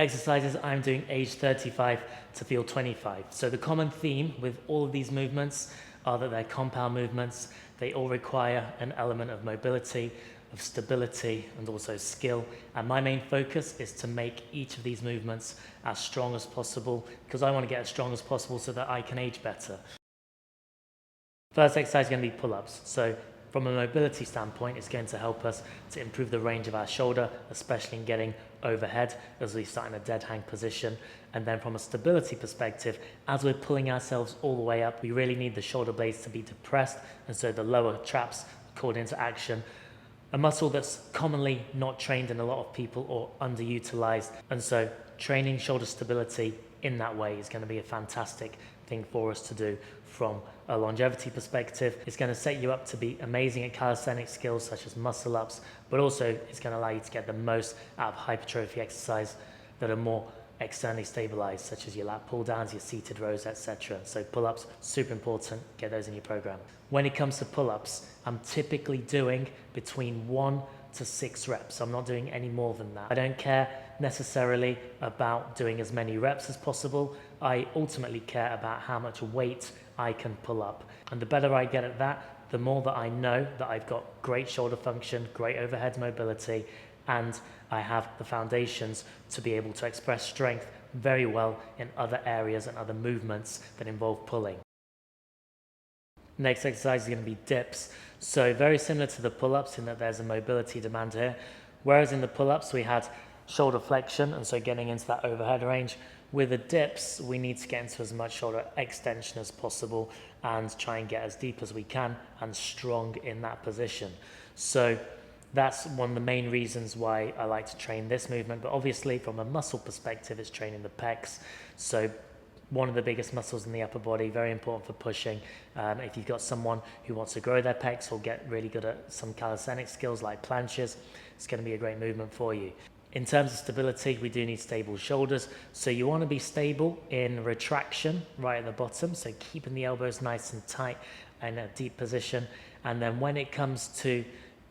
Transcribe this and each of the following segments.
Exercises I'm doing age 35 to feel 25. So the common theme with all of these movements are that they're compound movements. They all require an element of mobility, of stability, and also skill. And my main focus is to make each of these movements as strong as possible, because I want to get as strong as possible so that I can age better. First exercise is going to be pull-ups. So from a mobility standpoint, it's going to help us to improve the range of our shoulder, especially in getting overhead as we start in a dead hang position. And then from a stability perspective, as we're pulling ourselves all the way up, we really need the shoulder blades to be depressed, and so the lower traps are called into action. A muscle that's commonly not trained in a lot of people or underutilized. And so training shoulder stability in that way is going to be a fantastic thing for us to do from a longevity perspective. It's going to set you up to be amazing at calisthenic skills such as muscle ups, but also it's going to allow you to get the most out of hypertrophy exercise that are more externally stabilized, such as your lat pull downs, your seated rows, etc. So pull-ups, super important, get those in your program. When it comes to pull-ups, I'm typically doing between 1 to 6 reps. I'm not doing any more than that. I don't care necessarily about doing as many reps as possible. I ultimately care about how much weight I can pull up. And the better I get at that, the more that I know that I've got great shoulder function, great overhead mobility, and I have the foundations to be able to express strength very well in other areas and other movements that involve pulling. Next exercise is going to be dips. So very similar to the pull-ups in that there's a mobility demand here. Whereas in the pull-ups we had shoulder flexion, and so getting into that overhead range. With the dips, we need to get into as much shoulder extension as possible and try and get as deep as we can and strong in that position. So that's one of the main reasons why I like to train this movement. But obviously from a muscle perspective, it's training the pecs. So one of the biggest muscles in the upper body, very important for pushing. If you've got someone who wants to grow their pecs or get really good at some calisthenic skills like planches, it's going to be a great movement for you. In terms of stability, we do need stable shoulders. So you want to be stable in retraction right at the bottom. So keeping the elbows nice and tight in a deep position. And then when it comes to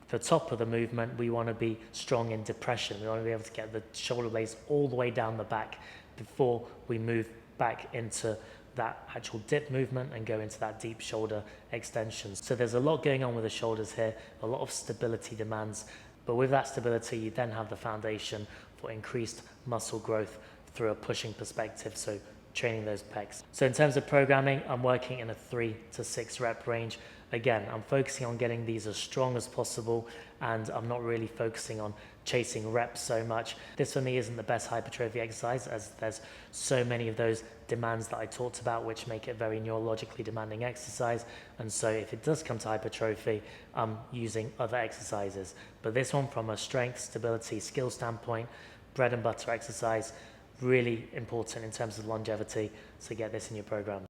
the top of the movement, we want to be strong in depression. We want to be able to get the shoulder blades all the way down the back before we move back into that actual dip movement and go into that deep shoulder extension. So there's a lot going on with the shoulders here, a lot of stability demands. But with that stability, you then have the foundation for increased muscle growth through a pushing perspective, so training those pecs. So in terms of programming, I'm working in a 3 to 6 rep range. Again, I'm focusing on getting these as strong as possible, and I'm not really focusing on chasing reps so much. This for me isn't the best hypertrophy exercise, as there's so many of those demands that I talked about which make it very neurologically demanding exercise. And so if it does come to hypertrophy, I'm using other exercises. But this one, from a strength, stability, skill standpoint, bread and butter exercise, really important in terms of longevity. So get this in your program.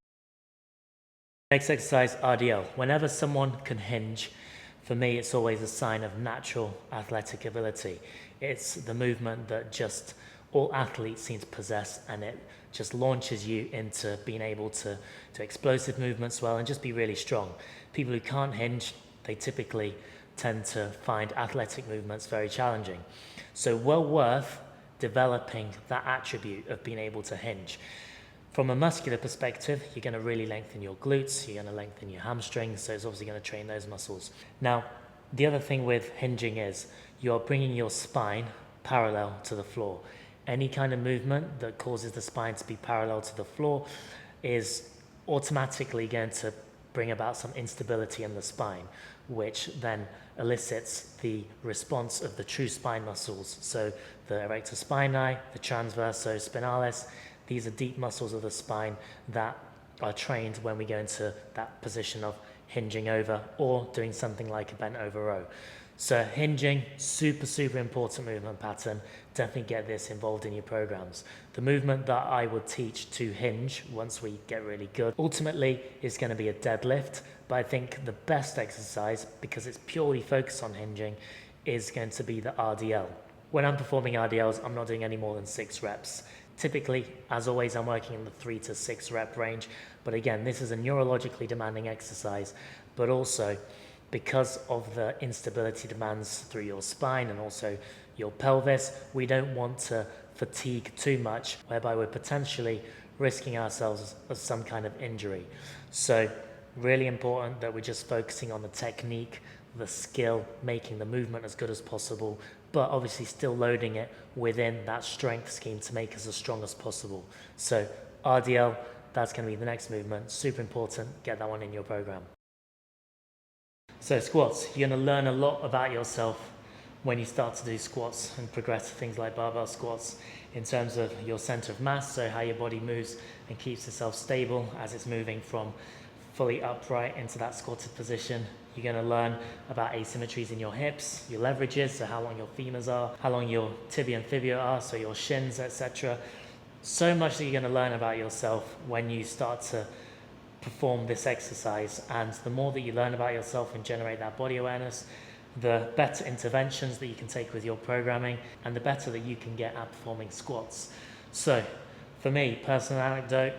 Next exercise, RDL. Whenever someone can hinge, for me, it's always a sign of natural athletic ability. It's the movement that just all athletes seem to possess, and it just launches you into being able to do explosive movements well and just be really strong. People who can't hinge, they typically tend to find athletic movements very challenging. So well worth developing that attribute of being able to hinge. From a muscular perspective, you're going to really lengthen your glutes, you're going to lengthen your hamstrings, so it's obviously going to train those muscles. Now, the other thing with hinging is you're bringing your spine parallel to the floor. Any kind of movement that causes the spine to be parallel to the floor is automatically going to bring about some instability in the spine, which then elicits the response of the true spine muscles. So the erector spinae, the transverso spinalis, these are deep muscles of the spine that are trained when we go into that position of hinging over or doing something like a bent over row. So hinging, super important movement pattern. Definitely get this involved in your programs. The movement that I would teach to hinge once we get really good ultimately is going to be a deadlift, but I think the best exercise, because it's purely focused on hinging, is going to be the RDL. When I'm performing RDLs, I'm not doing any more than 6 reps. Typically, as always, I'm working in the 3 to 6 rep range. But again, this is a neurologically demanding exercise, but also because of the instability demands through your spine and also your pelvis, we don't want to fatigue too much, whereby we're potentially risking ourselves of some kind of injury. So really important that we're just focusing on the technique, the skill, making the movement as good as possible, but obviously still loading it within that strength scheme to make us as strong as possible. So RDL, that's going to be the next movement. Super important. Get that one in your program. So squats, you're going to learn a lot about yourself when you start to do squats and progress to things like barbell squats in terms of your center of mass, so how your body moves and keeps itself stable as it's moving from fully upright into that squatted position. You're going to learn about asymmetries in your hips, your leverages, so how long your femurs are, how long your tibia and fibula are, so your shins, etc. So much that you're going to learn about yourself when you start to perform this exercise, and the more that you learn about yourself and generate that body awareness, the better interventions that you can take with your programming, and the better that you can get at performing squats. So for me, personal anecdote,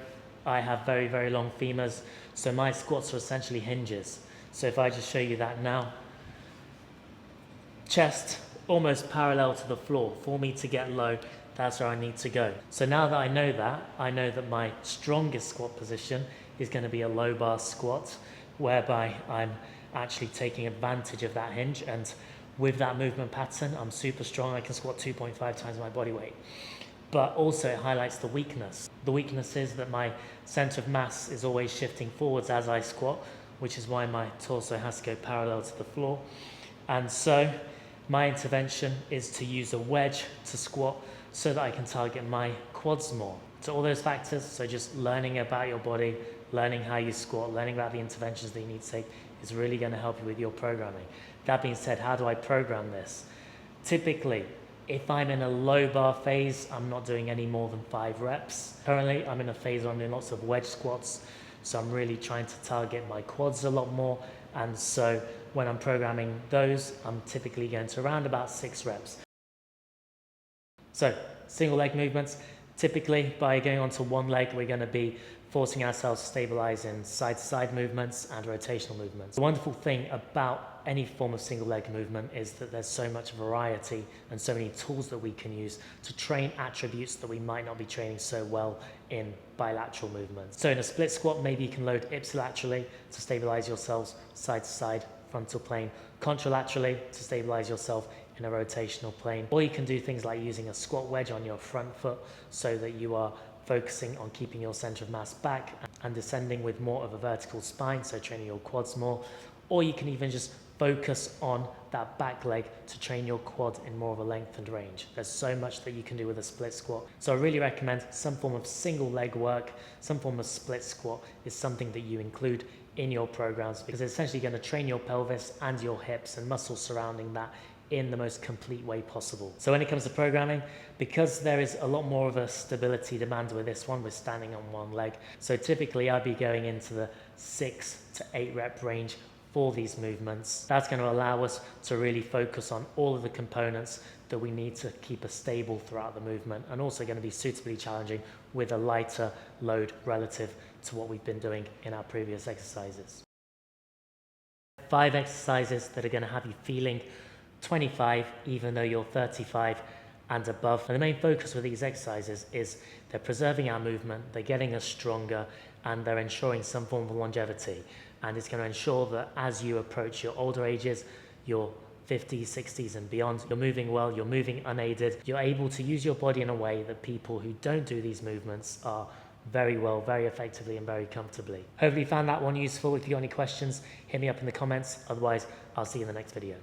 I have very, very long femurs, so my squats are essentially hinges. So if I just show you that now, chest almost parallel to the floor. For me to get low, that's where I need to go. So now that I know that my strongest squat position is going to be a low bar squat, whereby I'm actually taking advantage of that hinge, and with that movement pattern, I'm super strong. I can squat 2.5 times my body weight. But also it highlights the weakness. The weakness is that my center of mass is always shifting forwards as I squat, which is why my torso has to go parallel to the floor. And so my intervention is to use a wedge to squat so that I can target my quads more. So all those factors, so just learning about your body, learning how you squat, learning about the interventions that you need to take is really going to help you with your programming. That being said, how do I program this? Typically, if I'm in a low bar phase, I'm not doing any more than 5 reps. Currently, I'm in a phase where I'm doing lots of wedge squats, so I'm really trying to target my quads a lot more, and so when I'm programming those, I'm typically going to around about 6 reps. So single leg movements, typically by going onto one leg, we're going to be forcing ourselves to stabilize in side-to-side movements and rotational movements. The wonderful thing about any form of single leg movement is that there's so much variety and so many tools that we can use to train attributes that we might not be training so well in bilateral movements. So in a split squat, maybe you can load ipsilaterally to stabilize yourselves side to side, frontal plane, contralaterally to stabilize yourself in a rotational plane, or you can do things like using a squat wedge on your front foot so that you are focusing on keeping your center of mass back and descending with more of a vertical spine, so training your quads more, or you can even just focus on that back leg to train your quad in more of a lengthened range. There's so much that you can do with a split squat. So I really recommend some form of single leg work, some form of split squat is something that you include in your programs, because it's essentially going to train your pelvis and your hips and muscles surrounding that in the most complete way possible. So when it comes to programming, because there is a lot more of a stability demand with this one, we're standing on one leg. So typically I'd be going into the 6 to 8 rep range for these movements. That's going to allow us to really focus on all of the components that we need to keep us stable throughout the movement, and also going to be suitably challenging with a lighter load relative to what we've been doing in our previous exercises. 5 exercises that are going to have you feeling 25 even though you're 35 and above. And the main focus with these exercises is they're preserving our movement, they're getting us stronger, and they're ensuring some form of longevity. And it's going to ensure that as you approach your older ages, your 50s, 60s and beyond, you're moving well, you're moving unaided, you're able to use your body in a way that people who don't do these movements are very well, very effectively and very comfortably. Hopefully you found that one useful. If you've got any questions, hit me up in the comments. Otherwise, I'll see you in the next video.